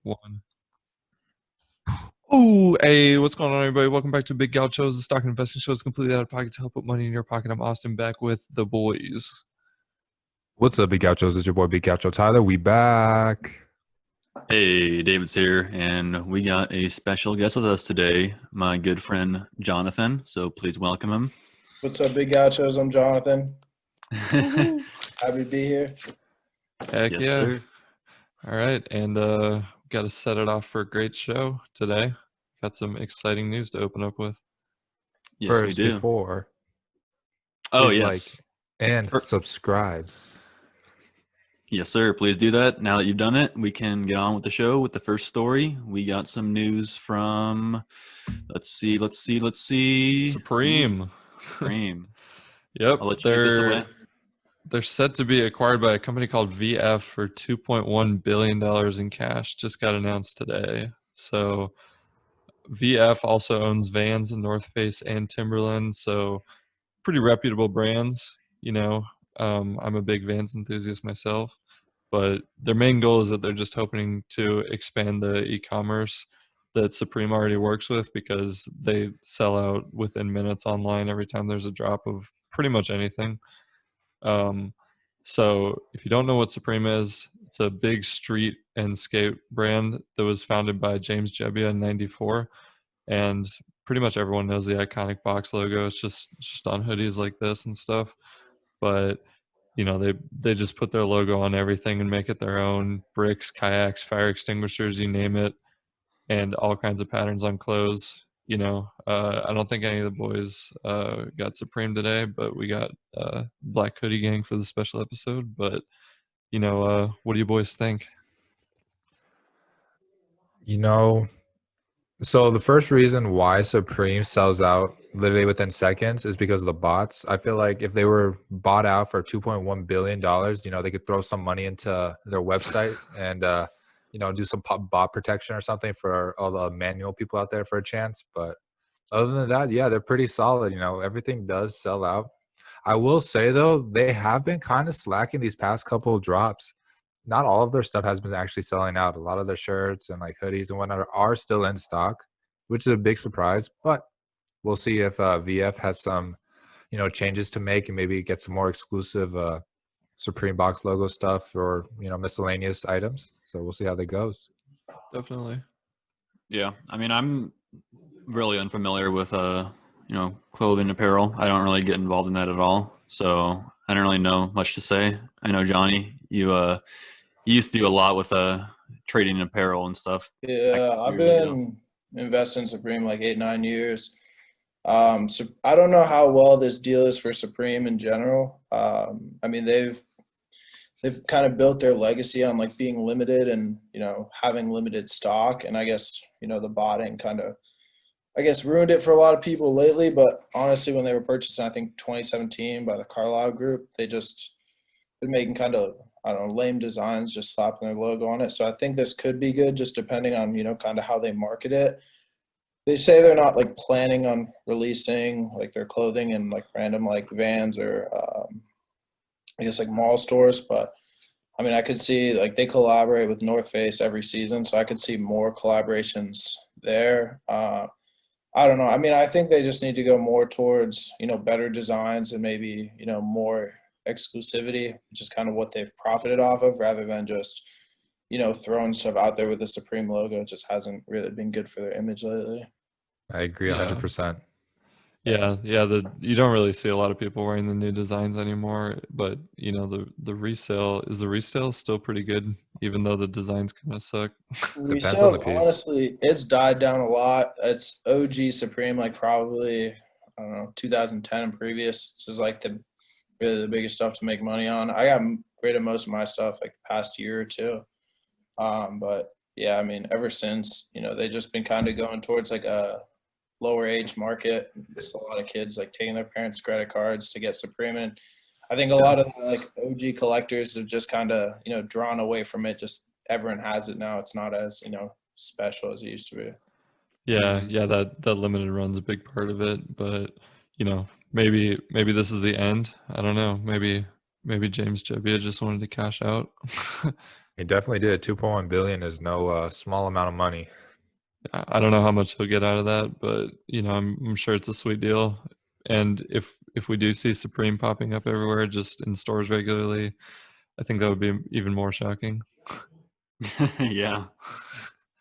One. Oh, hey, what's going on, everybody? Welcome back to Big Gaucho's, the stock investing show. It's completely out of pocket to help put money in your pocket. I'm Austin, back with the boys. What's up, Big Gauchos? It's your boy Big Gaucho Tyler. We back. Hey, David's here, and we got a special guest with us today, my good friend Jonathan. So please welcome him. What's up, Big Gauchos? I'm Jonathan. Woohoo. Happy to be here. Heck Yes, yeah. sir. All right, and got to set it off for a great show today. Got some exciting news to open up with. Yes, First, we do. before, Oh, please yes. and subscribe. Yes, sir. Please do that. Now that you've done it, we can get on with the show with the first story. We got some news from, let's see. Supreme. Supreme. Yep, I'll let you take this away. they're set to be acquired by a company called VF for $2.1 billion in cash. Just got announced today. So VF also owns Vans and North Face and Timberland, so pretty reputable brands. I'm a big Vans enthusiast myself, but their main goal is that they're just hoping to expand the e-commerce that Supreme already works with, because they sell out within minutes online every time there's a drop of pretty much anything. So if you don't know what Supreme is, it's a big street and skate brand that was founded by James Jebbia in '94, and pretty much everyone knows the iconic box logo. It's just on hoodies like this and stuff. But they just put their logo on everything and make it their own: bricks, kayaks, fire extinguishers, you name it, and all kinds of patterns on clothes. I don't think any of the boys got Supreme today, but we got Black Hoodie Gang for the special episode. But what do you boys think? So the first reason why Supreme sells out literally within seconds is because of the bots. I feel like if they were bought out for $2.1 billion, they could throw some money into their website and, do some bot protection or something for all the manual people out there for a chance. But other than that, yeah, they're pretty solid. Everything does sell out. I will say, though, they have been kind of slacking these past couple of drops. Not all of their stuff has been actually selling out. A lot of their shirts and like hoodies and whatnot are still in stock, which is a big surprise. But we'll see if VF has some, changes to make and maybe get some more exclusive Supreme box logo stuff or, miscellaneous items. So we'll see how that goes. Definitely. Yeah, I mean, I'm really unfamiliar with clothing apparel. I don't really get involved in that at all, so I don't really know much to say. I know, Johnny, you used to do a lot with trading in apparel and stuff. Yeah, I've been investing in Supreme like 8-9 years. So I don't know how well this deal is for Supreme in general. I mean, they've kind of built their legacy on like being limited and having limited stock, and I guess the botting kind of ruined it for a lot of people lately. But honestly, when they were purchased in, I think 2017 by the Carlyle Group, they just been making kind of, I don't know, lame designs, just slapping their logo on it. So I think this could be good, just depending on kind of how they market it. They say they're not like planning on releasing like their clothing in like random like Vans or I guess like mall stores, but I mean, I could see like they collaborate with North Face every season, so I could see more collaborations there. I don't know. I mean, I think they just need to go more towards, better designs and maybe, more exclusivity, which is kind of what they've profited off of, rather than just, throwing stuff out there with the Supreme logo. It just hasn't really been good for their image lately. I agree 100%. Yeah, you don't really see a lot of people wearing the new designs anymore, but the resale still pretty good, even though the designs kind of suck. Depends on the Resales, piece. honestly, it's died down a lot. It's OG Supreme, like probably, I don't know, 2010 and previous. This is like really the biggest stuff to make money on. I got rid of most of my stuff like the past year or two. But yeah, I mean, ever since, they've just been kind of going towards like a lower age market. Just a lot of kids like taking their parents' credit cards to get Supreme. And I think a lot of like OG collectors have just kind of, drawn away from it. Just everyone has it now. It's not as, special as it used to be. Yeah, that limited run's a big part of it, but maybe this is the end. I don't know. Maybe James Jebbia just wanted to cash out. He definitely did. 2.1 billion is no small amount of money. I don't know how much he'll get out of that, but I'm sure it's a sweet deal. And if we do see Supreme popping up everywhere, just in stores regularly, I think that would be even more shocking. Yeah.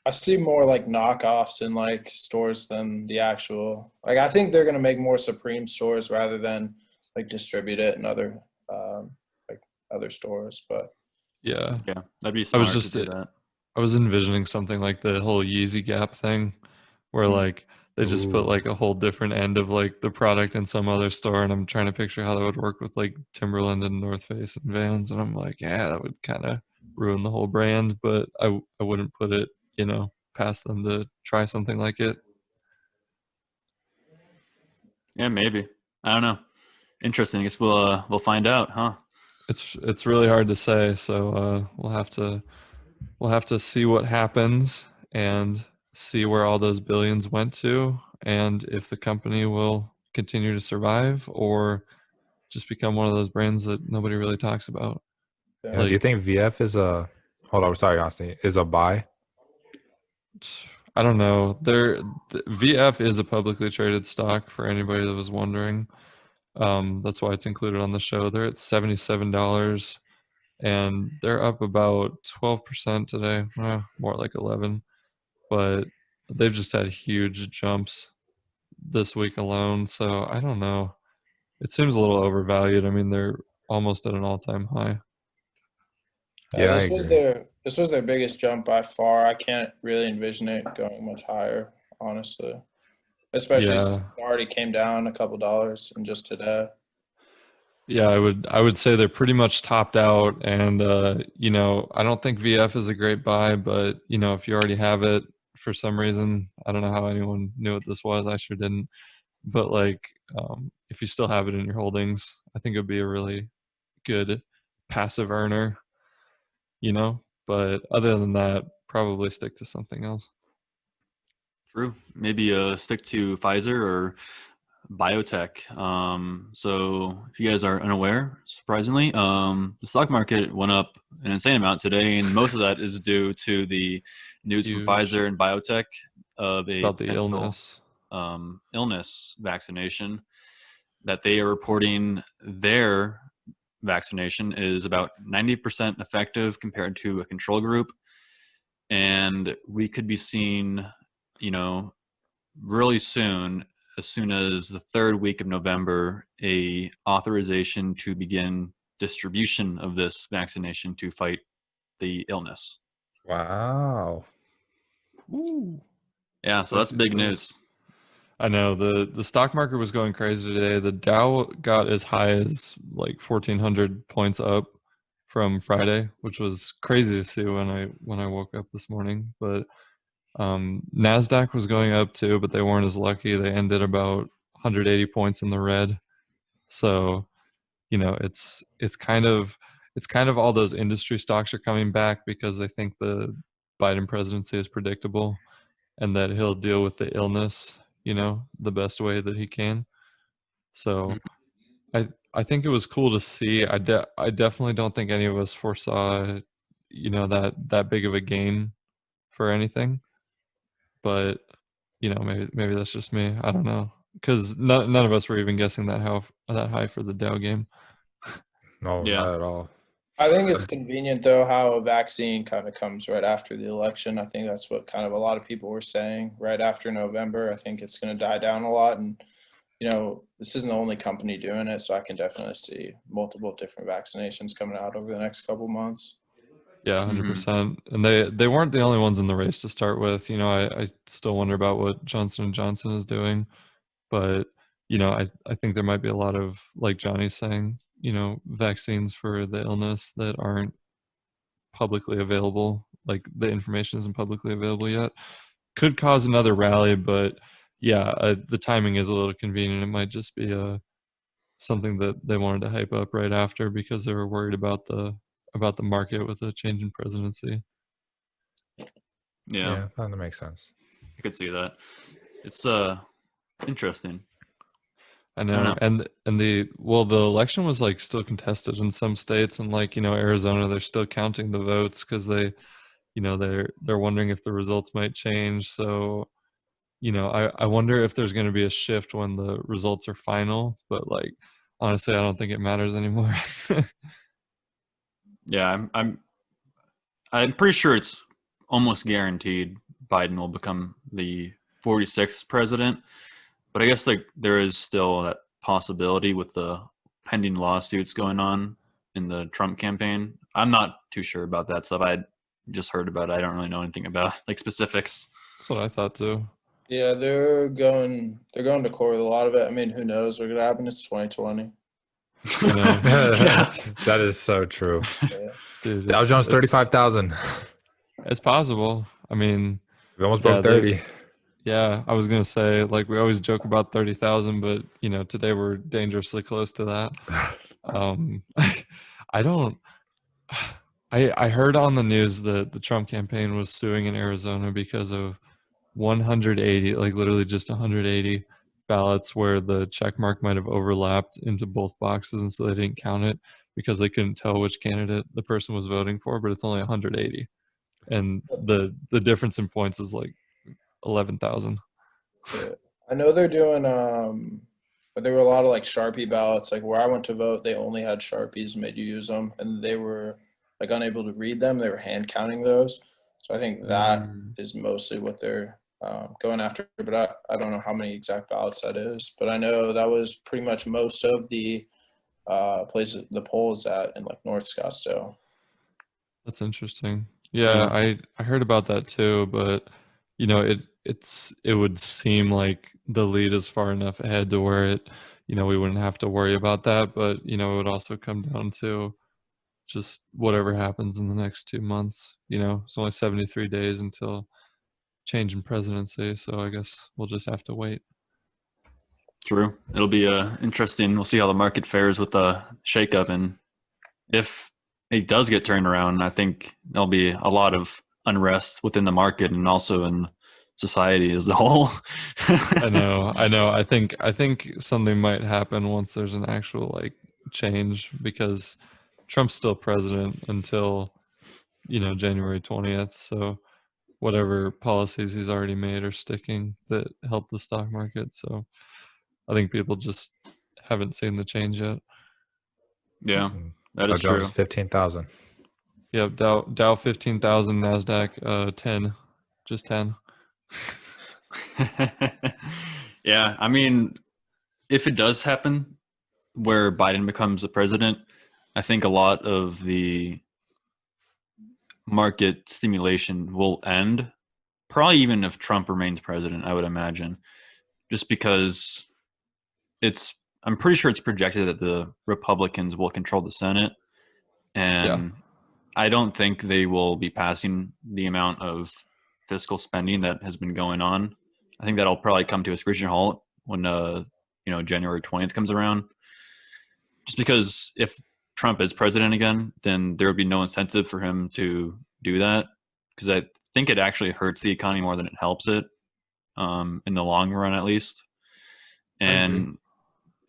I see more like knockoffs in like stores than the actual. Like I think they're gonna make more Supreme stores rather than like distribute it in other like other stores. But Yeah, Yeah. That'd be I was smart to just do that. I was envisioning something like the whole Yeezy Gap thing, where like they just put Ooh. like a whole different end of like the product in some other store, and I'm trying to picture how that would work with like Timberland and North Face and Vans, and I'm like, yeah, that would kind of ruin the whole brand, but I wouldn't put it, past them to try something like it. Yeah, maybe. I don't know. Interesting. I guess we'll find out, huh? It's really hard to say, so we'll have to see what happens and see where all those billions went to, and if the company will continue to survive or just become one of those brands that nobody really talks about. Yeah, do you Like, think VF is a hold on, sorry, Austin, is a buy? I don't know. VF is a publicly traded stock for anybody that was wondering. That's why it's included on the show. They're at $77 and they're up about 12% today. More like 11, but they've just had huge jumps this week alone. So I don't know. It seems a little overvalued. I mean, they're almost at an all-time high. Yeah, I this was agree. their biggest jump by far. I can't really envision it going much higher, honestly. Especially since Yeah. it already came down a couple dollars in just today. Yeah, I would say they're pretty much topped out, and I don't think VF is a great buy, but if you already have it for some reason, I don't know how anyone knew what this was. I sure didn't. But like, if you still have it in your holdings, I think it would be a really good passive earner. But other than that, probably stick to something else. True. Maybe stick to Pfizer or biotech. So if you guys are unaware, surprisingly, the stock market went up an insane amount today, and most of that is due to the news from Huge Pfizer and biotech of a about the potential illness. illness vaccination that they are reporting their vaccination is about 90% effective compared to a control group. And we could be seeing, you know, really soon, as soon as the third week of November, a authorization to begin distribution of this vaccination to fight the illness. Wow. Woo. Yeah, so that's Spicy big stuff. news. I know the stock market was going crazy today. The Dow got as high as like 1,400 points up from Friday, which was crazy to see when I woke up this morning. But Nasdaq was going up too, but they weren't as lucky. They ended about 180 points in the red. So it's kind of all those industry stocks are coming back because they think the Biden presidency is predictable and that he'll deal with the illness, the best way that he can. So Mhm. I think it was cool to see. I definitely don't think any of us foresaw, that big of a gain for anything. But maybe that's just me. I don't know, because none of us were even guessing that high for the Dow game. No, Yeah, not at all. I think it's convenient though how a vaccine kind of comes right after the election. I think that's what kind of a lot of people were saying right after November. I think it's going to die down a lot, and this isn't the only company doing it, so I can definitely see multiple different vaccinations coming out over the next couple months. Yeah, hmm 100%. And they weren't the only ones in the race to start with. I still wonder about what Johnson and Johnson is doing, but I think there might be a lot of, like Johnny's saying, vaccines for the illness that aren't publicly available. Like the information isn't publicly available yet. Could cause another rally, but yeah, the timing is a little convenient. It might just be something that they wanted to hype up right after because they were worried about the market with a change in presidency. yeah, Yeah, that makes sense. I could see that. It's interesting. I know. And the election was like still contested in some states, and like, Arizona, they're still counting the votes because they're wondering if the results might change. So, I wonder if there's going to be a shift when the results are final, but like, honestly, I don't think it matters anymore. Yeah, I'm pretty sure it's almost guaranteed Biden will become the 46th president. But I guess like there is still that possibility with the pending lawsuits going on in the Trump campaign. I'm not too sure about that stuff. I just heard about it. I don't really know anything about like specifics. That's what I thought too. Yeah, they're going to court with a lot of it. I mean, who knows what's going to happen? It's 2020. Yeah. That is so true. Yeah. Dude, Dow Jones 35,000. It's possible. I mean, We almost broke 30. yeah, I was gonna say, like, we always joke about 30,000, but today we're dangerously close to that. I don't. I heard on the news that the Trump campaign was suing in Arizona because of 180, like literally just 180 ballots where the check mark might have overlapped into both boxes, and so they didn't count it because they couldn't tell which candidate the person was voting for. But it's only 180, and the difference in points is like 11,000. Yeah. I know they're doing but there were a lot of like Sharpie ballots. Like where I went to vote, they only had Sharpies and made you use them, and they were like unable to read them. They were hand counting those. So I think that is mostly what they're going after. But I don't know how many exact ballots that is. But I know that was pretty much most of the places the polls at in like North Scottsdale. That's interesting. Yeah, I heard about that too, but it would seem like the lead is far enough ahead to where we wouldn't have to worry about that, but it would also come down to just whatever happens in the next 2 months. It's only 73 days until change in presidency, so I guess we'll just have to wait. True. It'll be interesting. We'll see how the market fares with the shakeup, and if it does get turned around, I think there'll be a lot of unrest within the market and also in society as a whole. I know. I think something might happen once there's an actual like change, because Trump's still president until January 20th. So whatever policies he's already made are sticking that help the stock market. So I think people just haven't seen the change yet. Yeah, that is Dow true. Jones 15,000. Yeah, Dow 15,000, NASDAQ 10, just 10. Yeah, I mean, if it does happen where Biden becomes the president, I think a lot of the market stimulation will end, probably even if Trump remains president, I would imagine, just because I'm pretty sure it's projected that the Republicans will control the Senate, and I don't think they will be passing the amount of fiscal spending that has been going on. I think that'll probably come to a screeching halt when January 20th comes around. Just because if Trump is president again, then there would be no incentive for him to do that, because I think it actually hurts the economy more than it helps it, in the long run at least. And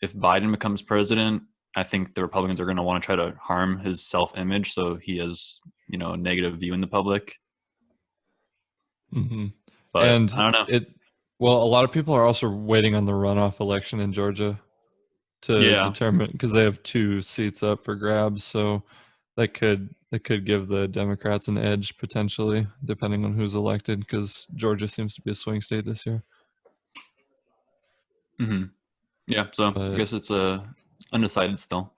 if Biden becomes president, I think the Republicans are going to want to try to harm his self-image, so he has a negative view in the public. Mm-hmm. But and I don't know. Well, a lot of people are also waiting on the runoff election in Georgia to determine, because they have 2 seats up for grabs, so that could give the Democrats an edge potentially, depending on who's elected, because Georgia seems to be a swing state this year. Mm-hmm. Yeah, so I guess it's undecided still.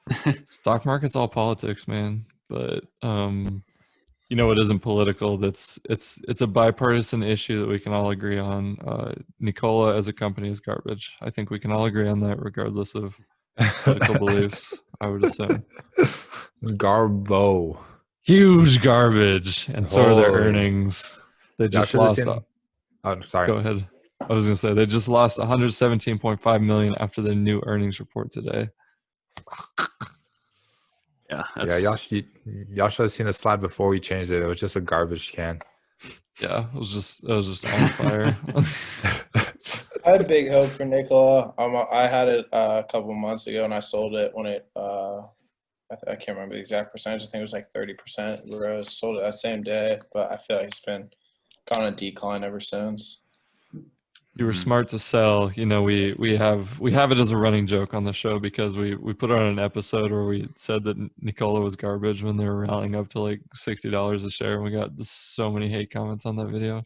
Stock market's all politics, man. But it isn't political. It's a bipartisan issue that we can all agree on. Nikola as a company is garbage. I think we can all agree on that, regardless of political beliefs, I would assume. Garbo. Huge garbage. And so are their earnings. They just lost. Oh, sorry. Go ahead. I was going to say, they just lost $117.5 million after their new earnings report today. Yeah, y'all should have seen the slide before we changed it. It was just a garbage can. Yeah, it was just on fire. I had a big hope for Nikola. I had it a couple months ago, and I sold it when it. I can't remember the exact percentage. I think it was like 30%. Rose sold it that same day, but I feel like it's been gone on a decline ever since. You were smart to sell. You know, we have it as a running joke on the show because we put on an episode where we said that Nikola was garbage when they were rallying up to like $60 a share, and we got so many hate comments on that video,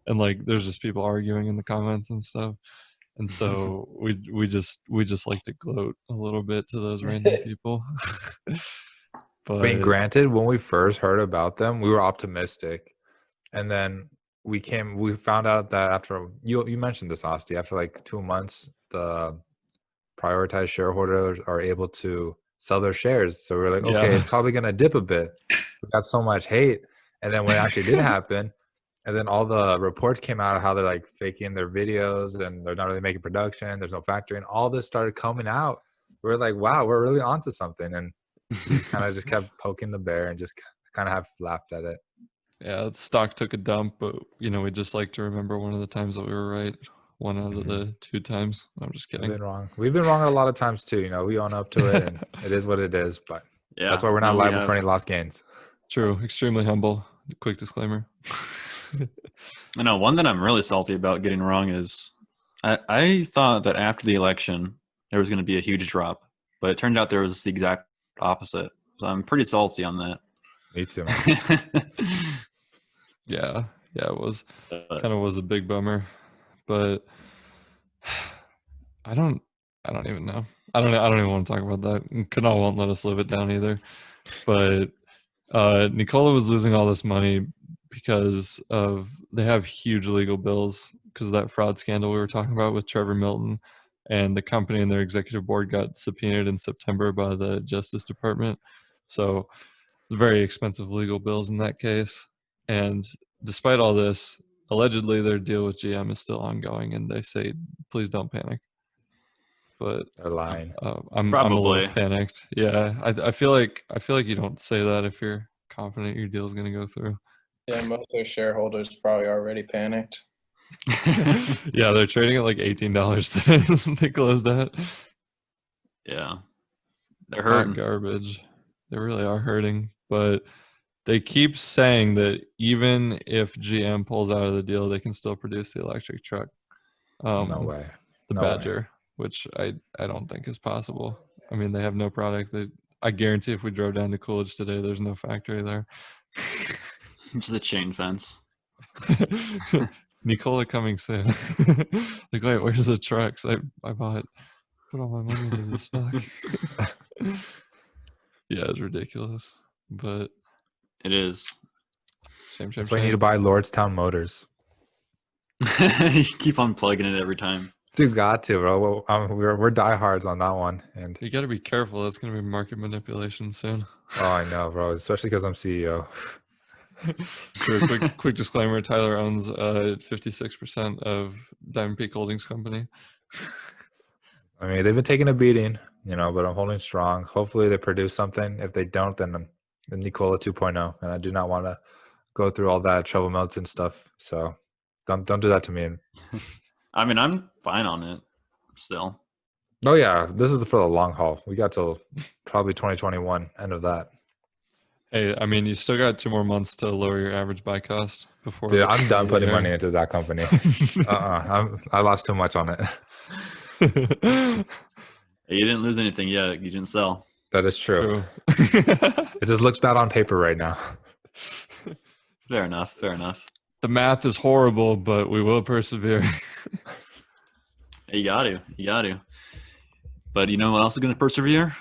and like there's just people arguing in the comments and stuff, and so we just like to gloat a little bit to those random people. But I mean, granted, when we first heard about them, we were optimistic, and then we found out that after you mentioned this, Asti, after like 2 months, the prioritized shareholders are able to sell their shares. So we're like, okay, it's probably gonna dip a bit. We got so much hate, and then when it actually did happen, and then all the reports came out of how they're like faking their videos and they're not really making production. There's no factory, and all this started coming out. We're like, wow, we're really onto something, and we kind of just kept poking the bear and just kind of have laughed at it. yeah, the stock took a dump, but you know, we just like to remember one of the times that we were right. One out of the 2 times. I'm just kidding. We've been wrong. We've been wrong a lot of times too. You know, we own up to it, and it is what it is. But Yeah, that's why we're not liable for any lost gains. True. Extremely humble. Quick disclaimer. I know one that I'm really salty about getting wrong is I thought that after the election there was going to be a huge drop, but it turned out there was the exact opposite. So I'm pretty salty on that. Me too. Yeah, it was kind of was a big bummer, but I don't even know. I don't even want to talk about that. Canal won't let us live it down either. But Nikola was losing all this money because they have huge legal bills because of that fraud scandal we were talking about with Trevor Milton, and the company and their executive board got subpoenaed in September by the Justice Department. So very expensive legal bills in that case. And despite all this, allegedly their deal with GM is still ongoing, and they say, please don't panic. But They're lying. I'm a little panicked. Yeah, I feel like you don't say that if you're confident your deal is going to go through. Yeah, most of their shareholders probably already panicked. Yeah, they're trading at like $18 today. They closed at. Yeah, they're hurting. Garbage. They really are hurting, but they keep saying that even if GM pulls out of the deal, they can still produce the electric truck. No way. The No Badger, way. which I don't think is possible. I mean, they have no product. I guarantee if we drove down to Coolidge today, there's no factory there. Just a chain fence. Nikola coming soon. Like, wait, where's the trucks? I put all my money into the stock. Yeah, it's ridiculous, but it is. Shame. That's why you need to buy Lordstown Motors. You keep on plugging it every time. Dude, got to, bro. We're diehards on that one, and you got to be careful. That's going to be market manipulation soon. Oh, I know, bro. Especially because I'm CEO. Sure. Quick disclaimer: Tyler owns 56% of Diamond Peak Holdings Company. I mean, they've been taking a beating, you know, but I'm holding strong. Hopefully, they produce something. If they don't, then the Nikola 2.0. And I do not want to go through all that Trevor Milton stuff. So don't do that to me. I mean, I'm fine on it still. Oh, yeah. This is for the long haul. We got till probably 2021, end of that. Hey, I mean, you still got 2 more months to lower your average buy cost before. Dude, I'm done putting money into that company. I lost too much on it. You didn't lose anything yet. You didn't sell. That is true. It just looks bad on paper right now. Fair enough. The math is horrible, but we will persevere. Hey, you got to. But you know who else is going to persevere?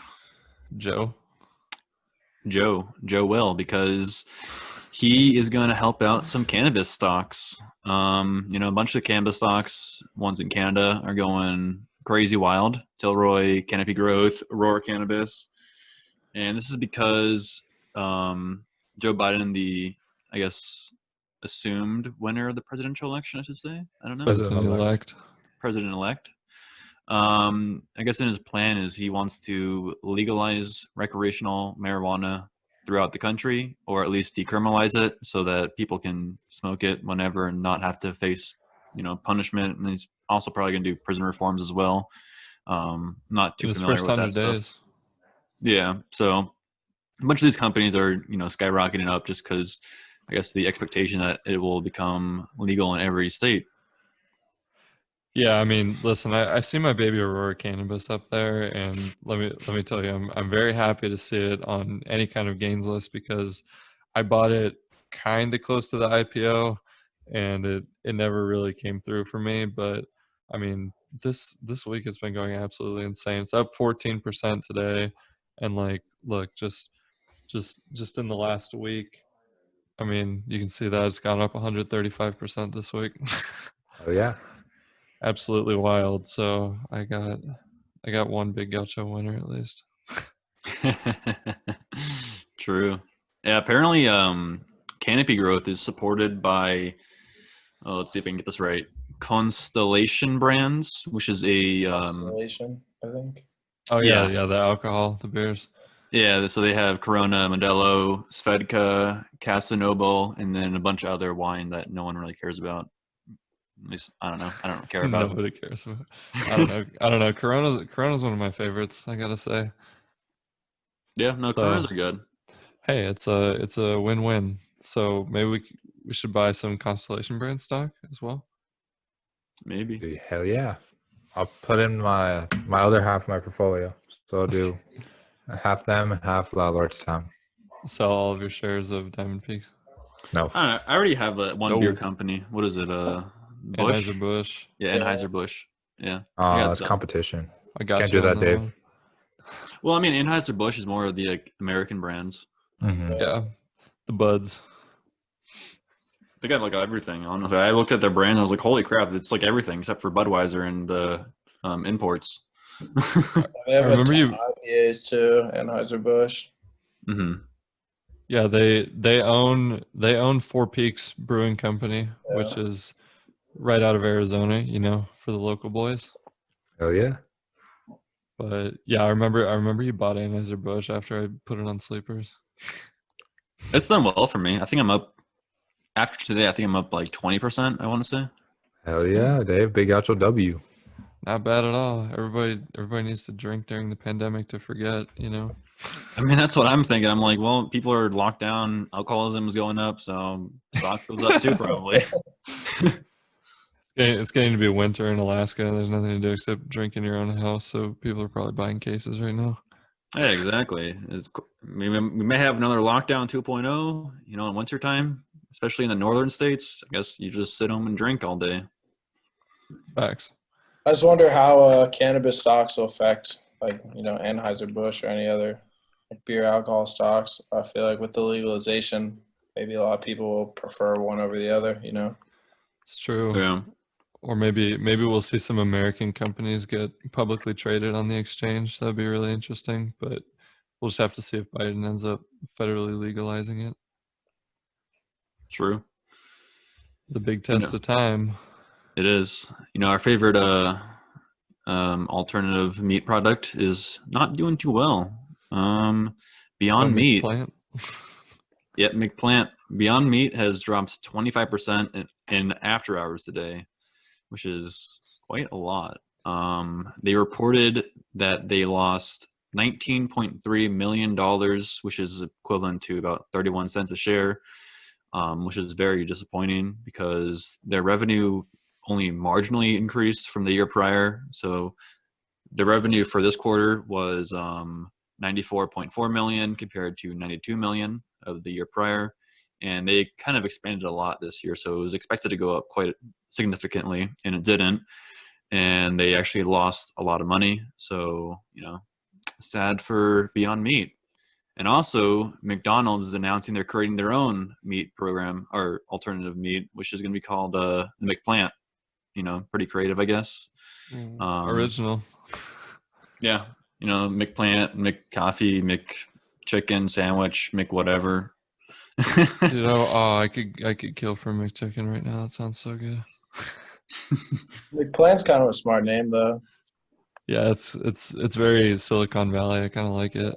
Joe will, because he is going to help out some cannabis stocks. A bunch of cannabis stocks, ones in Canada, are going crazy wild. Tilray, Canopy Growth, Aurora Cannabis. And this is because Joe Biden, the, I guess, assumed winner of the presidential election, I should say. I don't know. President-elect. I guess in his plan is he wants to legalize recreational marijuana throughout the country, or at least decriminalize it so that people can smoke it whenever and not have to face punishment, and he's also probably going to do prison reforms as well. Not too In his familiar first with that 100 stuff. days. Yeah, so a bunch of these companies are skyrocketing up just because I guess the expectation that it will become legal in every state. Yeah, I mean, listen, I see my baby Aurora cannabis up there, and let me tell you, I'm very happy to see it on any kind of gains list because I bought it kind of close to the IPO, and it never really came through for me. But I mean, this week has been going absolutely insane. It's up 14% today, and like, look, just in the last week, I mean, you can see that it's gone up 135% this week. Oh yeah. Absolutely wild. So I got one big Gaucho winner at least. True. Yeah, apparently Canopy growth is supported by let's see if I can get this right. Constellation Brands, which is a Constellation, I think. Oh yeah, the alcohol, the beers. Yeah, so they have Corona, Modelo, Svedka, Casa Noble, and then a bunch of other wine that no one really cares about. At least I don't know. I don't care about. Nobody cares about. I don't know. Corona's one of my favorites, I gotta say. Yeah, no, Coronas are good. Hey, it's a win-win. So maybe we should buy some Constellation brand stock as well. Maybe. Hell yeah. I'll put in my other half of my portfolio. So I'll do half them, half Lordstown. Sell all of your shares of Diamond Peaks. No. I already have one beer company. What is it? Bush? Anheuser-Busch. Yeah, Anheuser-Busch. Yeah. It's competition. I got Can't you do on that, Dave. one. Well, I mean, Anheuser-Busch is more of the American brands. Mm-hmm. Yeah, the buds. They got like everything. Honestly, I looked at their brand and I was like, "Holy crap! It's like everything except for Budweiser and the imports." They have remember you- IPAs too, Anheuser-Busch. Mm-hmm. Yeah, they own Four Peaks Brewing Company, Yeah. which is right out of Arizona, for the local boys. Hell yeah. But yeah, I remember you bought Anheuser-Busch after I put it on sleepers. It's done well for me. I think I'm up after today. I think I'm up like 20%. I want to say. Hell yeah, Dave. Big Gaucho W. Not bad at all. Everybody needs to drink during the pandemic to forget, I mean, that's what I'm thinking. I'm like, well, people are locked down. Alcoholism is going up, so stock goes up too, probably. It's getting to be winter in Alaska. There's nothing to do except drink in your own house, so people are probably buying cases right now. Yeah, exactly. We may have another lockdown 2.0, in wintertime, especially in the northern states. I guess you just sit home and drink all day. Facts. I just wonder how cannabis stocks will affect, Anheuser-Busch or any other beer alcohol stocks. I feel like with the legalization, maybe a lot of people will prefer one over the other, It's true. Yeah. Or maybe we'll see some American companies get publicly traded on the exchange. That'd be really interesting. But we'll just have to see if Biden ends up federally legalizing it. True. The big test of time. It is. Our favorite alternative meat product is not doing too well. Beyond Meat. Yeah, McPlant. Beyond Meat has dropped 25% in after hours today, which is quite a lot. They reported that they lost $19.3 million, which is equivalent to about 31 cents a share, which is very disappointing because their revenue only marginally increased from the year prior. So the revenue for this quarter was $94.4 million compared to $92 million of the year prior. And they kind of expanded a lot this year. So it was expected to go up quite significantly, and it didn't. And they actually lost a lot of money. So, sad for Beyond Meat. And also, McDonald's is announcing they're creating their own meat program or alternative meat, which is going to be called McPlant. Pretty creative, I guess. Original. Yeah. McPlant, McCoffee, McChicken sandwich, McWhatever. I could kill for a McChicken right now. That sounds so good. McPlant's kind of a smart name, though. Yeah, it's very Silicon Valley. I kind of like it.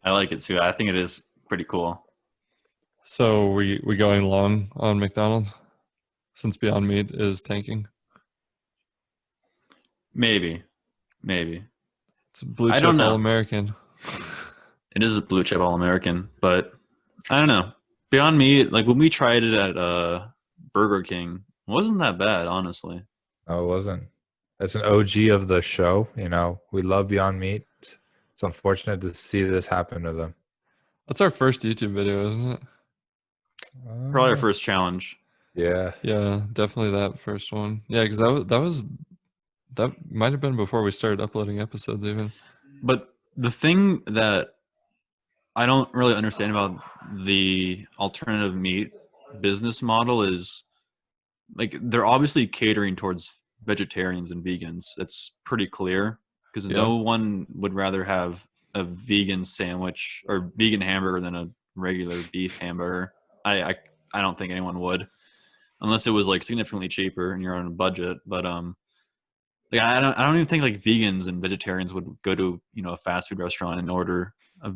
I like it too. I think it is pretty cool. So we going long on McDonald's? since Beyond Meat is tanking? Maybe. It's a blue I chip don't know. All American. It is a blue chip All American, but I don't know. Beyond Meat, like when we tried it at Burger King, it wasn't that bad, honestly. No, it wasn't. It's an OG of the show. You know, we love Beyond Meat. It's unfortunate to see this happen to them. That's our first YouTube video, isn't it? Probably our first challenge. Yeah. Yeah, definitely that first one. Yeah, because that might have been before we started uploading episodes even. But the thing that I don't really understand about the alternative meat business model is like they're obviously catering towards vegetarians and vegans. That's pretty clear because Yeah. no one would rather have a vegan sandwich or vegan hamburger than a regular beef hamburger. I don't think anyone would, unless it was like significantly cheaper and you're on a budget. But like I don't even think like vegans and vegetarians would go to a fast food restaurant and order a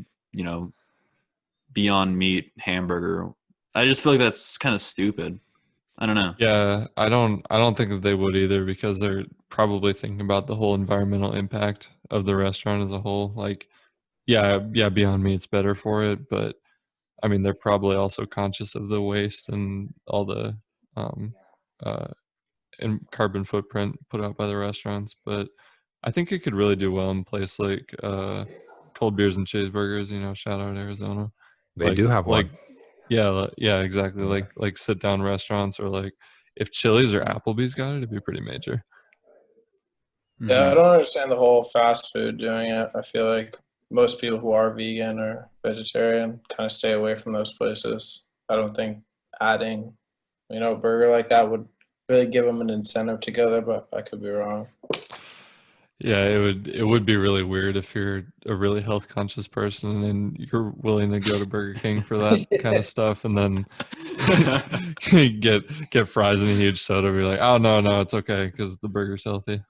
Beyond Meat hamburger. I just feel like that's kind of stupid. I don't know. Yeah, I don't think that they would either because they're probably thinking about the whole environmental impact of the restaurant as a whole. Like, yeah, Beyond Meat's better for it, but I mean, they're probably also conscious of the waste and all the um, uh, and carbon footprint put out by the restaurants. But I think it could really do well in a place like Cold Beers and Cheeseburgers. Shout out Arizona. They do have one. Yeah, exactly. Yeah. Like sit down restaurants, or like if Chili's or Applebee's got it, it'd be pretty major. Yeah, I don't understand the whole fast food doing it. I feel like most people who are vegan or vegetarian kind of stay away from those places. I don't think adding, a burger like that would really give them an incentive to go there, but I could be wrong. Yeah, it would be really weird if you're a really health conscious person and you're willing to go to Burger King for that kind of stuff, and then get fries and a huge soda. Be like, oh no, it's okay because the burger's healthy.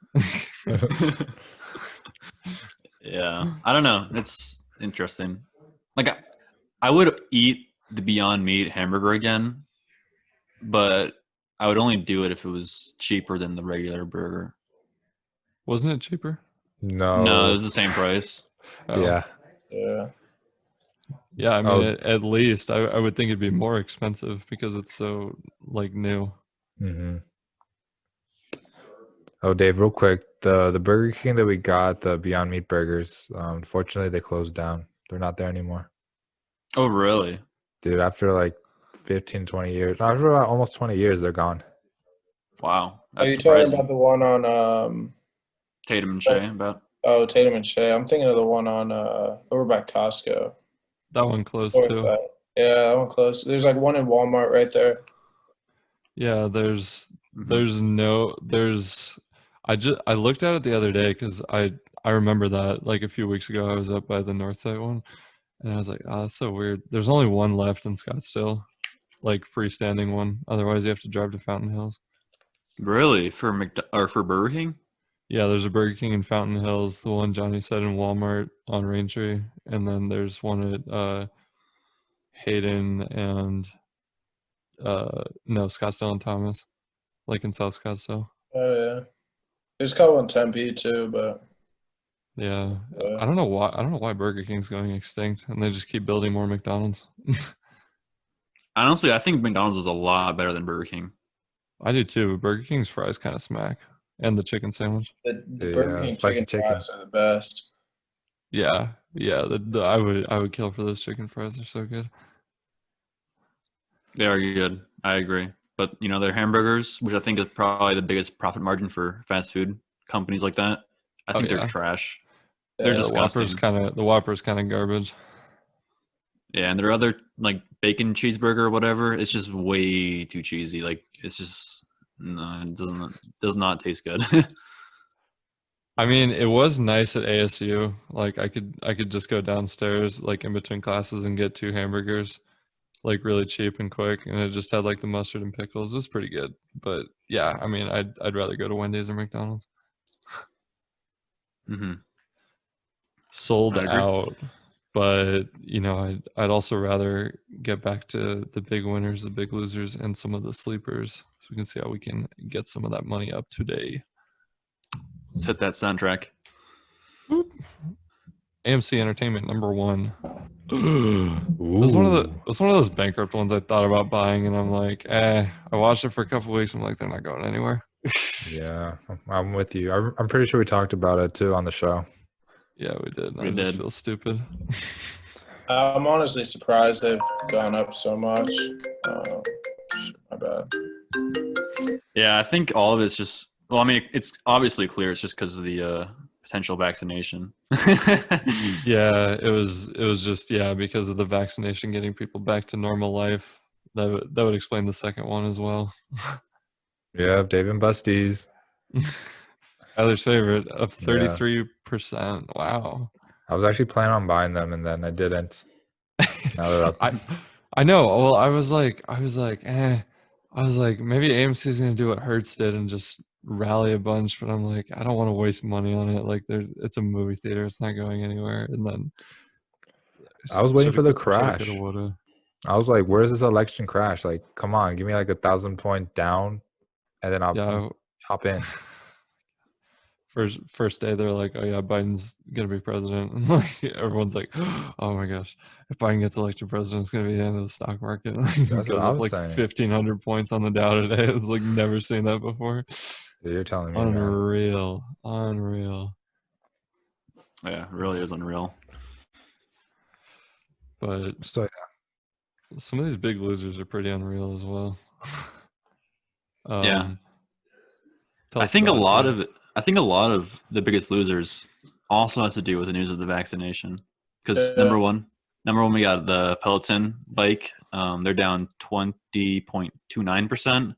Yeah, I don't know. It's interesting. Like I would eat the Beyond Meat hamburger again, but I would only do it if it was cheaper than the regular burger. Wasn't it cheaper? No, it No. was the same price. Oh. Yeah. Yeah. Yeah, I mean, Oh. at least I would think it'd be more expensive because it's so like new. Mm-hmm. Oh, Dave, real quick, the Burger King that we got, the Beyond Meat burgers, unfortunately they closed down. They're not there anymore. Oh, really? Dude, after like 15, 20 years, after about almost 20 years, they're gone. Wow, Are that's you talking surprising. about the one on Tatum and Shea, about. Tatum and Shea? I'm thinking of the one on over by Costco. That one closed North too. side. Yeah, that one close. There's like one in Walmart right there. Yeah, there's Mhm. I looked at it the other day because I remember that like a few weeks ago I was up by the north side one, and I was like, oh, that's so weird. There's only one left in Scottsdale, like freestanding one. Otherwise, you have to drive to Fountain Hills. Really? For Burger King? Yeah, there's a Burger King in Fountain Hills, the one Johnny said in Walmart on Raintree, and then there's one at Hayden and no, Scottsdale and Thomas, like in South Scottsdale. Oh yeah. There's a couple in Tempe too, but Yeah, I don't know why Burger King's going extinct, and they just keep building more McDonald's. Honestly, I think McDonald's is a lot better than Burger King. I do too, but Burger King's fries kind of smack, and the chicken sandwich. the The Burger King spicy chicken chicken. fries are the best. Yeah. I would kill for those chicken fries. They're so good. They are good. I agree. But their hamburgers, which I think is probably the biggest profit margin for fast food companies like that, I think yeah. they're trash. Yeah, They're the disgusting. The Whopper's kind of garbage. Yeah, and their other like bacon cheeseburger or whatever, it's just way too cheesy. Like it's just no, it does not taste good. I mean, it was nice at ASU. Like I could just go downstairs like in between classes and get 2 hamburgers, like really cheap and quick, and it just had like the mustard and pickles. It was pretty good. But yeah, I mean, I'd rather go to Wendy's or McDonald's. Mm-hmm. Sold I agree. out, but I'd also rather get back to the big winners, the big losers, and some of the sleepers, so we can see how we can get some of that money up today. Let's hit that soundtrack. AMC Entertainment #1. It was one of those bankrupt ones I thought about buying, and I'm like, I watched it for a couple weeks. I'm like, they're not going anywhere. Yeah, I'm with you. I'm pretty sure we talked about it too on the show. Yeah, we did. We just did. feel stupid. I'm honestly surprised they've gone up so much. My bad. Yeah, I think all of it's just. Well, I mean, it's obviously clear. It's just because of the potential vaccination. Yeah, it was just because of the vaccination getting people back to normal life. That would explain the second one as well. Yeah, Dave and Busty's. Tyler's favorite up Yeah. 33%. Wow. I was actually planning on buying them, and then I didn't. Now they're up. I know. Well, I was like, maybe AMC is gonna do what Hertz did and just rally a bunch, but I'm like, I don't want to waste money on it. Like, it's a movie theater; it's not going anywhere. And then I was waiting for the shoulda, crash. coulda, woulda. I was like, "Where's this election crash? Like, come on, give me like 1,000 point down, and then I'll hop in." First day, they're like, "Oh yeah, Biden's gonna be president," and like everyone's like, "Oh my gosh, if Biden gets elected president, it's gonna be the end of the stock market." It That's what goes I up was like saying. 1,500 points on the Dow today. It's like never seen that before. Dude, you're telling me, man. Unreal. Yeah, it really is unreal. But So some of these big losers are pretty unreal as well. Yeah. tell I us think a about it, lot Dave. of it. I think a lot of the biggest losers also has to do with the news of the vaccination. Because number one, we got the Peloton bike. They're down 20.29%.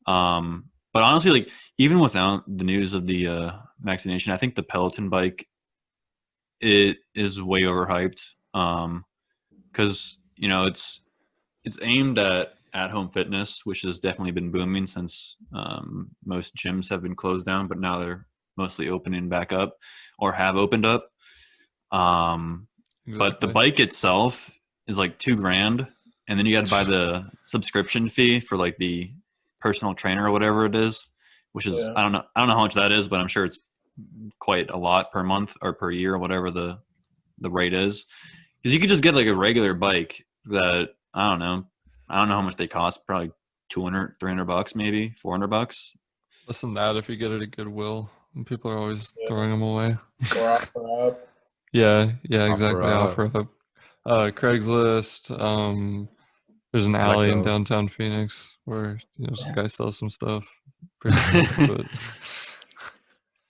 But honestly, like even without the news of the vaccination, I think the Peloton bike it is way overhyped. Because it's aimed at home fitness, which has definitely been booming since most gyms have been closed down, but now they're mostly opening back up or have opened up. But the Exactly. bike itself is like $2,000, and then you got to buy the subscription fee for like the personal trainer or whatever it is, which is I don't know how much that is, but I'm sure it's quite a lot per month or per year or whatever the rate is. Because you could just get like a regular bike that I don't know how much they cost, probably $200, $300, maybe $400. Less than that if you get it at Goodwill, and people are always throwing them away. Or offer up. Yeah, exactly. up. Offer up. Craigslist. There's an alley in Electro. downtown Phoenix where some guy sells some stuff. Pretty cool, but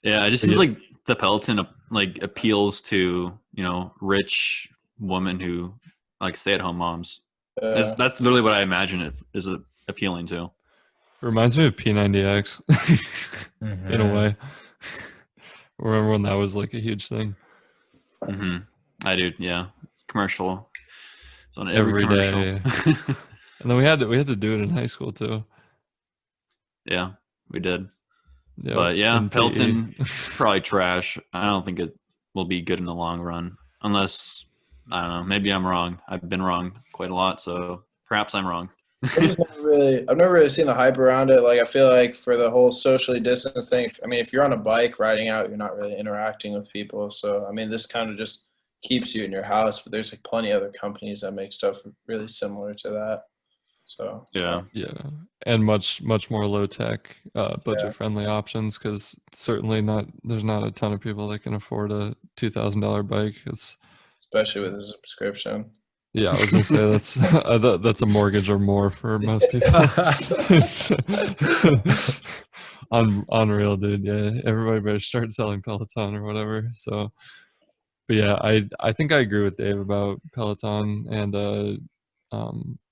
Yeah, it just seems like the Peloton like appeals to rich women who like stay-at-home moms. That's literally what I imagine it is appealing to. it reminds me of P90X in a way. Remember when that was like a huge thing? Mm-hmm. I do, yeah. Commercial. It's on Every commercial. day. And then we had to do it in high school too. Yeah, we did. Yep, But yeah, in PE. Peloton probably trash. I don't think it will be good in the long run, unless I don't know. Maybe I'm wrong. I've been wrong quite a lot, so perhaps I'm wrong. I've never really seen the hype around it. Like I feel like for the whole socially distance thing, I mean, if you're on a bike riding out, you're not really interacting with people. So I mean, this kind of just keeps you in your house. But there's like plenty of other companies that make stuff really similar to that. So Yeah. And much more low tech, budget friendly options, because certainly there's not a ton of people that can afford a $2,000 bike. It's especially with a subscription. Yeah, I was gonna say that's a mortgage or more for most people. Unreal, dude. Yeah, everybody better start selling Peloton or whatever. So, but yeah, I think I agree with Dave about Peloton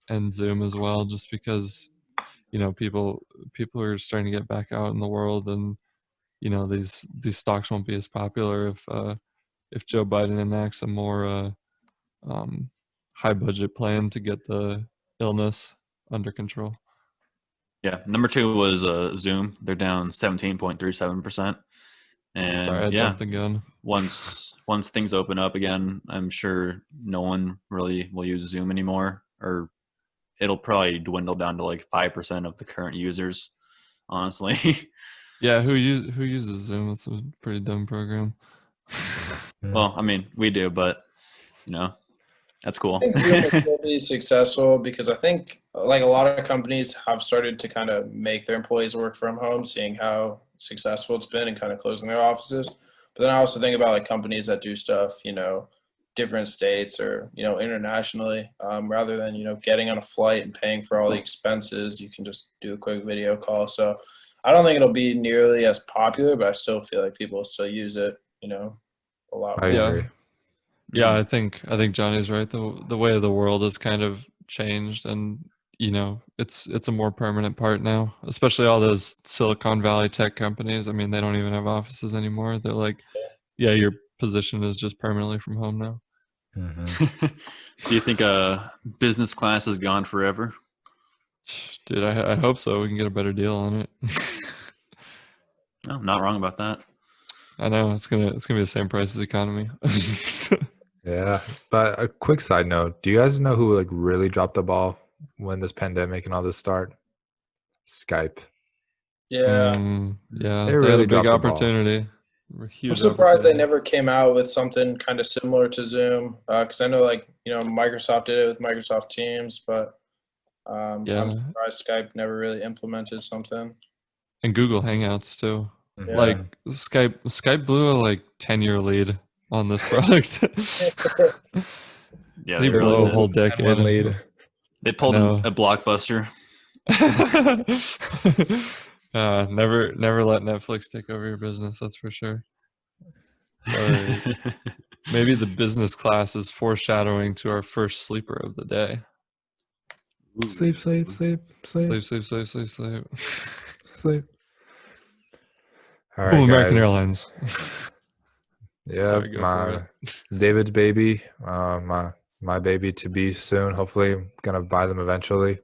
and Zoom as well, just because people are starting to get back out in the world, and these stocks won't be as popular if Joe Biden enacts a more high budget plan to get the illness under control. Yeah. Number 2 was Zoom. They're down 17.37%. And Sorry, I jumped the gun. Once things open up again, I'm sure no one really will use Zoom anymore, or it'll probably dwindle down to like 5% of the current users, honestly. Yeah, who uses Zoom? It's a pretty dumb program. Well, I mean, we do, but that's cool. I think Zoom will still be successful because I think like a lot of companies have started to kind of make their employees work from home, seeing how successful it's been and kind of closing their offices. But then I also think about like companies that do stuff, different states or, internationally, rather than, getting on a flight and paying for all the expenses, you can just do a quick video call. So I don't think it'll be nearly as popular, but I still feel like people will still use it, a lot I more. agree. Yeah, I think Johnny's right. The way of the world has kind of changed, and it's a more permanent part now. Especially all those Silicon Valley tech companies. I mean, they don't even have offices anymore. They're like, yeah, your position is just permanently from home now. Do you think business class is gone forever? Dude, I hope so. We can get a better deal on it. No, not wrong about that. I know it's gonna be the same price as economy. Yeah, but a quick side note: do you guys know who like really dropped the ball when this pandemic and all this started? Skype. Yeah. Yeah, They they had really a big dropped the ball. opportunity. I'm Huge surprised they opportunity. never came out with something kind of similar to Zoom, because I know Microsoft did it with Microsoft Teams, but I'm Yeah, surprised Skype never really implemented something. and Google Hangouts too. Mhm. Like Skype blew a like 10-year lead on this product. Yeah, They they really blow a did. whole decade. One lead. They pulled know. a blockbuster. Never let Netflix take over your business. That's for sure. Or maybe the business class is foreshadowing to our first sleeper of the day. Sleep, sleep, sleep, sleep, Sleep, sleep, sleep, sleep, sleep. sleep. All Oh, right, American guys. Airlines. Yeah, Sorry, go for my it. David's baby, my baby to be soon. Hopefully, I'm gonna buy them eventually.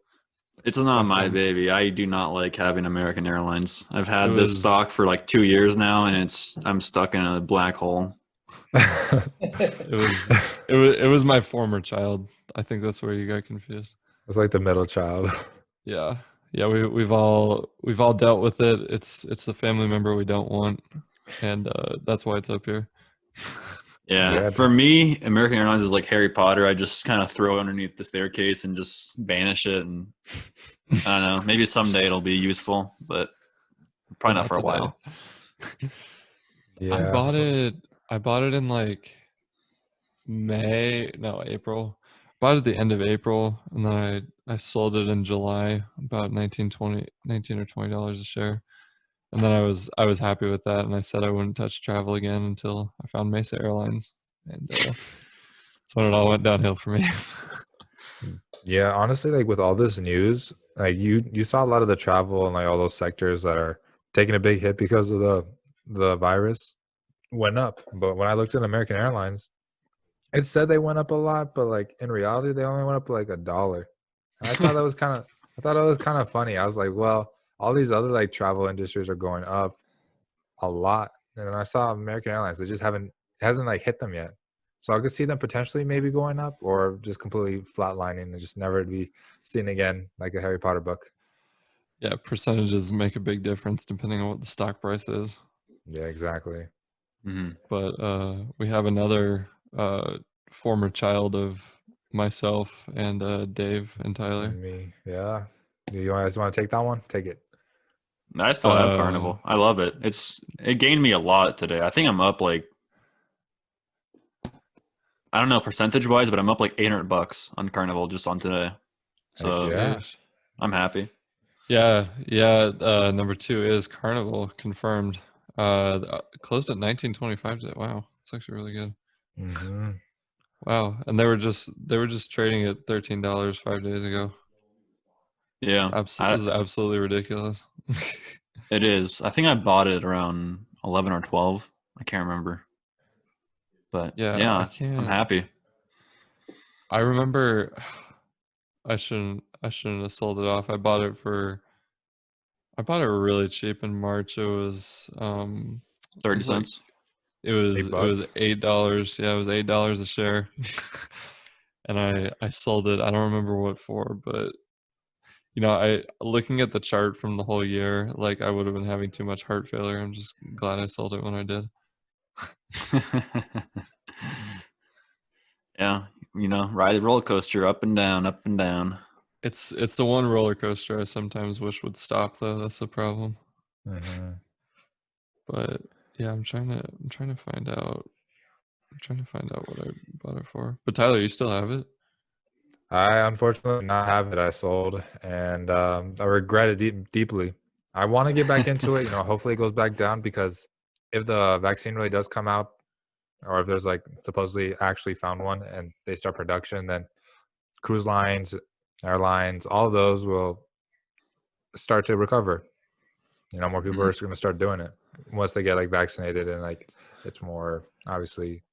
It's not my Definitely. baby. I do not like having American Airlines. I've It had this was- stock for like 2 years now, and I'm stuck in a black hole. It was my former child. I think that's where you got confused. It's like the middle child. Yeah. Yeah, we've all dealt with it. It's the family member we don't want, and that's why it's up here. Yeah, Yeah. for me, American Airlines is like Harry Potter. I just kind of throw it underneath the staircase and just banish it. And I don't know, maybe someday it'll be useful, but probably not for a today. while. Yeah. I bought it in like April. Bought it at the end of April, and then I sold it in July, about $19 or $20 a share. And then I was happy with that, and I said I wouldn't touch travel again until I found Mesa Airlines, and that's when it all went downhill for me. Yeah, honestly, like with all this news, like you saw a lot of the travel and like all those sectors that are taking a big hit because of the virus went up. But when I looked at American Airlines, it said they went up a lot, but like in reality, they only went up like $1. And I thought it was kind of funny. I was like, well, all these other like travel industries are going up a lot. And then I saw American Airlines, it hasn't like hit them yet. So I could see them potentially maybe going up or just completely flatlining and just never to be seen again, like a Harry Potter book. Yeah, percentages make a big difference depending on what the stock price is. Yeah, exactly. Mhm. But we have another former child of myself and Dave and Tyler. Me, yeah. You guys want to take that one? Take it. I still have Carnival. I love it. It gained me a lot today. I think I'm up like, I don't know percentage wise, but I'm up like $800 on Carnival just on today. So Yeah. I'm happy. Yeah. Number 2 is Carnival confirmed. Closed at 1925 today. Wow, it's actually really good. Mm-hmm. Wow, and they were just trading at $13 5 days ago. Yeah, This is absolutely ridiculous. it is. I think I bought it around 11 or 12. I can't remember. But Yeah, I'm happy. I remember I shouldn't have sold it off. I bought it really cheap in March. It was 30 cents. it was $8. $8. Yeah, it was $8 a share. and I sold it. I don't remember what for, but I looking at the chart from the whole year, like I would have been having too much heart failure. I'm just glad I sold it when I did. Yeah, ride the roller coaster up and down, up and down. It's the one roller coaster I sometimes wish would stop though. That's the problem. Mm-hmm. But yeah, I'm trying to find out. I'm trying to find out what I bought it for. But Tyler, you still have it? I unfortunately not have it. I sold, and I regret it deeply. I want to get back into it. Hopefully it goes back down, because if the vaccine really does come out, or if there's like supposedly actually found one and they start production, then cruise lines, airlines, all of those will start to recover. More people are going to start doing it once they get like vaccinated, and like it's more obviously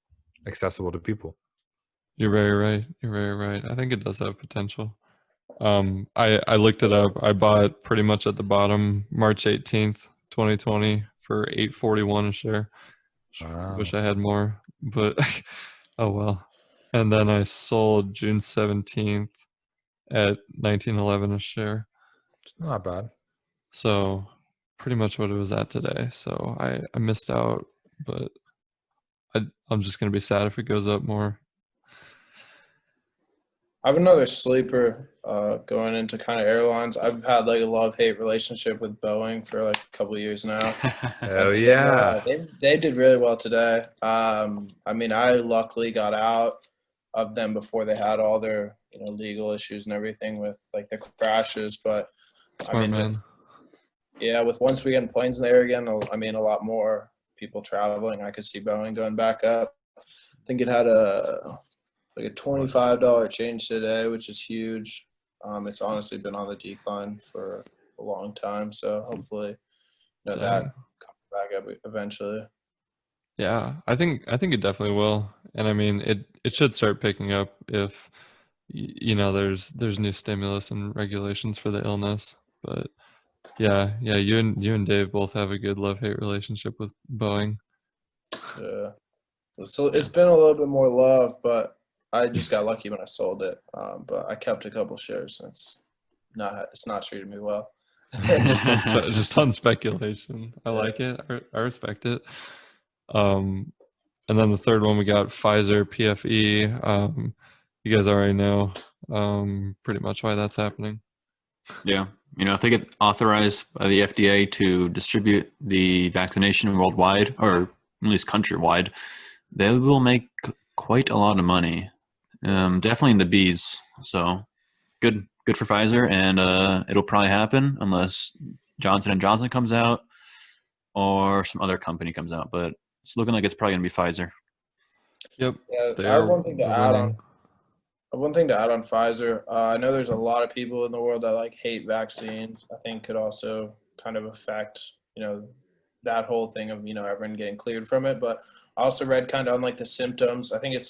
accessible to people. You're very right. You're very right. I think it does have potential. I looked it up. I bought pretty much at the bottom, March 18th, 2020 for $8.41 a share. Wish I had more, but oh well. And then I sold June 17th at 19.11 a share. It's not bad. So pretty much what it was at today. So I missed out, but I'm just gonna be sad if it goes up more. I have another sleeper going into kind of airlines. I've had like a love-hate relationship with Boeing for like a couple of years now. Hell yeah. They did really well today. I mean, I luckily got out of them before they had all their legal issues and everything with like the crashes. But Smart man. With once we get planes in the air again, I mean, a lot more people traveling. I could see Boeing going back up. I think it had a $25 change today, which is huge. It's honestly been on the decline for a long time, so hopefully, that comes back up eventually. Yeah, I think it definitely will, and I mean it should start picking up if there's new stimulus and regulations for the illness. But yeah, you and Dave both have a good love-hate relationship with Boeing. Yeah, so it's been a little bit more love, but I just got lucky when I sold it. But I kept a couple shares, and it's not treated me well. just on speculation. I like it. I respect it. And then the third one we got Pfizer PFE. You guys already know pretty much why that's happening. Yeah, if they get authorized by the FDA to distribute the vaccination worldwide, or at least countrywide, they will make quite a lot of money. Definitely in the bees. So good for Pfizer, and it'll probably happen unless Johnson & Johnson comes out or some other company comes out. But it's looking like it's probably going to be Pfizer. Yep. Yeah, I have one thing to add on. One thing to add on Pfizer. I know there's a lot of people in the world that like hate vaccines. I think could also kind of affect that whole thing of everyone getting cleared from it. But I also read kind of on like the symptoms. I think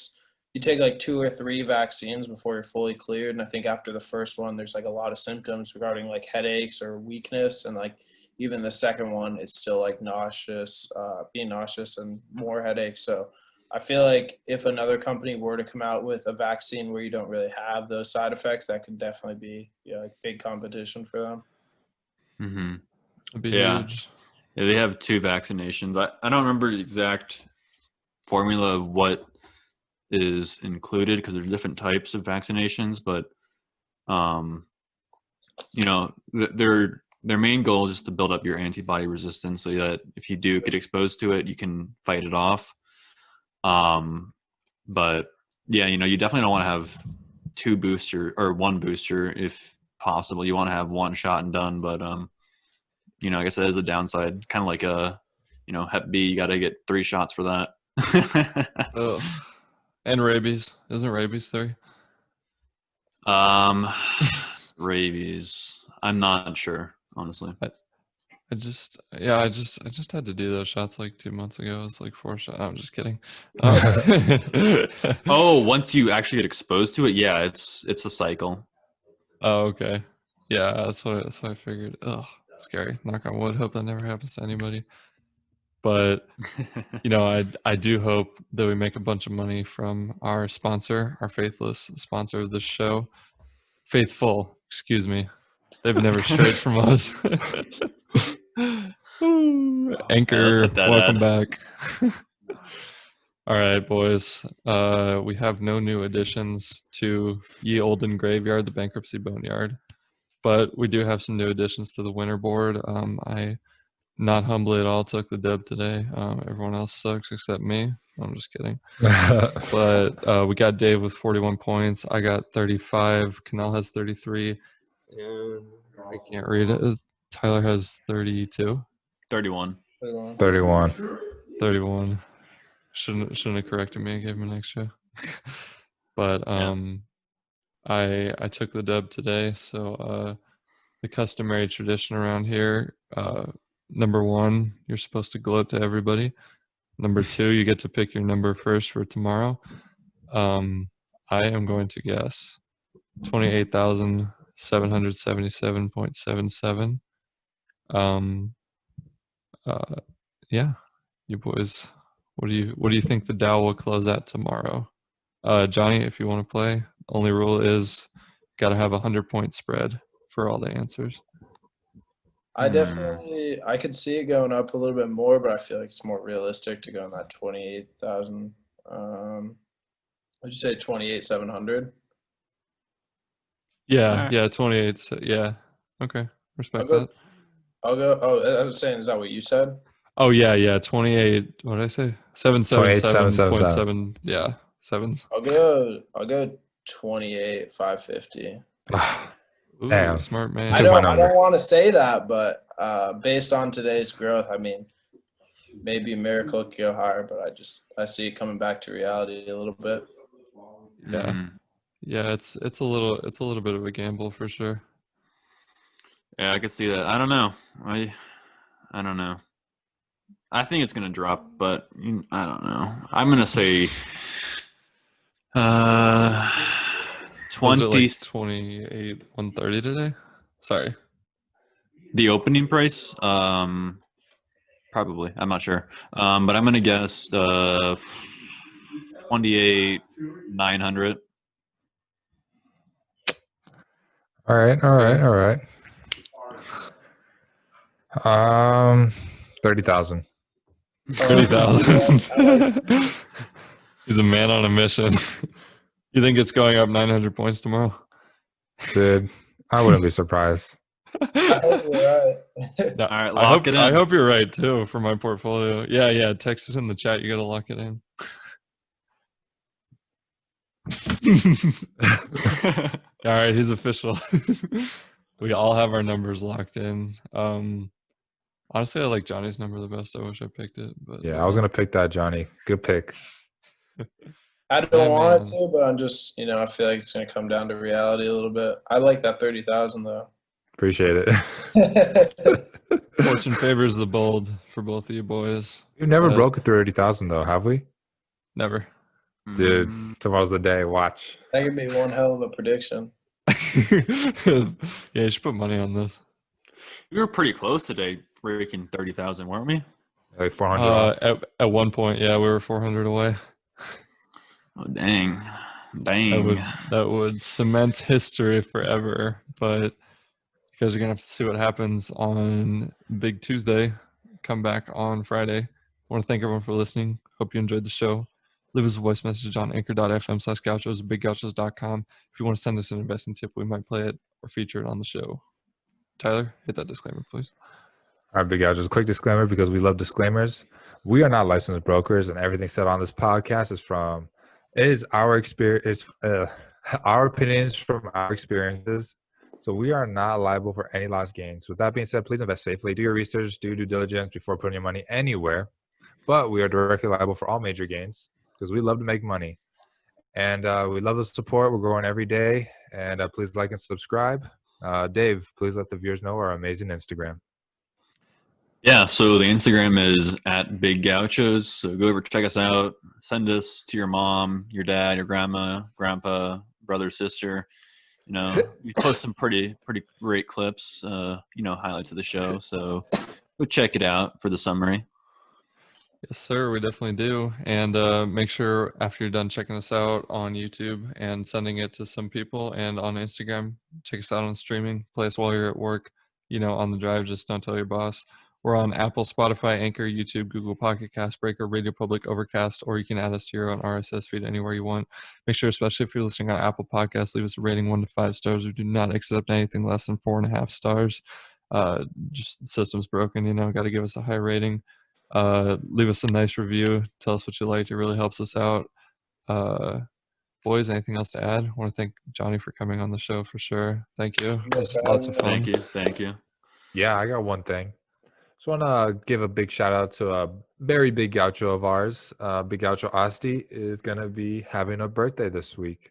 you take like 2 or 3 vaccines before you're fully cleared, and I think after the first one there's like a lot of symptoms regarding like headaches or weakness, and like even the second one it's still like being nauseous and more headaches. So I feel like if another company were to come out with a vaccine where you don't really have those side effects, that could definitely be like big competition for them. Mm-hmm. It'd be huge. Yeah, they have 2 vaccinations. I don't remember the exact formula of what is included, because there's different types of vaccinations, but their main goal is just to build up your antibody resistance, so that if you do get exposed to it, you can fight it off. But yeah, you definitely don't want to have 2 booster or 1 booster if possible. You want to have 1 shot and done. But I guess that is a downside. Kind of like Hep B, you got to get 3 shots for that. Ugh. And rabies. Isn't rabies 3? Rabies. I'm not sure, honestly. I just had to do those shots like 2 months ago. It's like 4 shots. I'm just kidding. Oh, once you actually get exposed to it, yeah, it's a cycle. Oh, okay. Yeah, that's what I figured. Ugh, scary. Knock on wood. Hope that never happens to anybody. But I do hope that we make a bunch of money from our sponsor, our faithless sponsor of this show. Faithful, excuse me. They've never strayed from us. Ooh, Anchor, hit that welcome ad. back. All right, boys. We have no new additions to Ye Olden Graveyard, the Bankruptcy Boneyard. But we do have some new additions to the winner board. I not humbly at all took the dub today. Everyone else sucks except me. I'm just kidding. But we got Dave with 41 points. I got 35. Canal has 33. And I can't read it. Tyler has 32. 31. 31. 31. Shouldn't have corrected me and gave him an extra. But I took the dub today. So the customary tradition around here. Number 1, you're supposed to gloat to everybody. Number 2, you get to pick your number first for tomorrow. I am going to guess 28,777.77. Yeah, you boys. What do you think the Dow will close at tomorrow? Johnny, if you want to play, only rule is got to have 100-point spread for all the answers. I could see it going up a little bit more, but I feel like it's more realistic to go in that 28,000. Would you say 28,700? Yeah, yeah, 28. So, yeah, okay, respect that. I'll go. Oh, I was saying, is that what you said? Oh yeah, 28. What did I say? 777.7. Yeah, sevens. I'll go 28,550. Ooh, Damn. smart man. I don't want to say that, but based on today's growth, I mean, maybe Miracle could go higher, but I see it coming back to reality a little bit. Yeah, yeah, it's a little bit of a gamble for sure. Yeah, I could see that. I don't know. I don't know. I think it's gonna drop, but I don't know. I'm gonna say 20. Was it like 28 130 today? Sorry. The opening price, probably. I'm not sure. But I'm gonna guess 28,900. All right. 30,000. 30,000. He's a man on a mission. You think it's going up 900 points tomorrow? Dude, I wouldn't be surprised. I hope you're right. All right, lock it in. I hope you're right too for my portfolio. Yeah. Text it in the chat. You got to lock it in. All right, he's official. We all have our numbers locked in. Honestly, I like Johnny's number the best. I wish I picked it, but yeah, I was gonna pick that, Johnny. Good pick. I don't want it to, but I'm just, I feel like it's gonna come down to reality a little bit. I like that 30,000 though. Appreciate it. Fortune favors the bold for both of you boys. We've never broken 30,000 though, have we? Never. Dude, tomorrow's the day. Watch. That could be one hell of a prediction. Yeah, you should put money on this. We were pretty close today, breaking 30,000, weren't we? Like 400. At one point, yeah, we were 400 away. Oh, dang. That would cement history forever. But you guys are gonna have to see what happens on Big Tuesday. Come back on Friday. I want to thank everyone for listening. Hope you enjoyed the show. Leave us a voice message on anchor.fm/gauchos, biggauchos.com. If you want to send us an investing tip, we might play it or feature it on the show. Tyler, hit that disclaimer, please. All right, Big Gauchos, quick disclaimer because we love disclaimers. We are not licensed brokers, and everything said on this podcast is our experience. Our opinions from our experiences. So we are not liable for any lost gains. With that being said, please invest safely. Do your research, do due diligence before putting your money anywhere. But we are directly liable for all major gains because we love to make money. And we love the support. We're growing every day. And please like and subscribe. Dave, please let the viewers know our amazing Instagram. Yeah, so the Instagram is at Big Gauchos. So go over, check us out. Send us to your mom, your dad, your grandma, grandpa, brother, sister. We post some pretty great clips, highlights of the show. So go check it out for the summary. Yes, sir. We definitely do. And make sure after you're done checking us out on YouTube and sending it to some people, and on Instagram, check us out on streaming. Play us while you're at work, on the drive. Just don't tell your boss. We're on Apple, Spotify, Anchor, YouTube, Google Pocket Cast, Breaker, Radio Public, Overcast, or you can add us to your own RSS feed anywhere you want. Make sure, especially if you're listening on Apple Podcasts, leave us a rating 1 to 5 stars. We do not accept anything less than 4.5 stars. Just the system's broken, got to give us a high rating. Leave us a nice review. Tell us what you liked. It really helps us out. Boys, anything else to add? I want to thank Johnny for coming on the show for sure. Thank you. It was lots of fun. Thank you. Yeah, I got one thing. Just want to give a big shout out to a very big Gaucho of ours. Big Gaucho Asti is going to be having a birthday this week.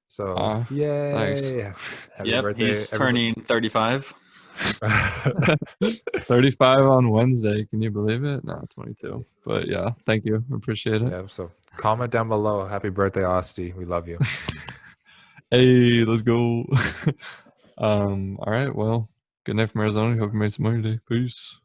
So, yay. Thanks. Happy Yep, birthday. he's turning 35. 35 on Wednesday. Can you believe it? No, 22. But yeah, thank you. Appreciate it. Yeah, so comment down below. Happy birthday, Asti. We love you. Hey, let's go. All right. Well, good night from Arizona. Hope you made some money today. Peace.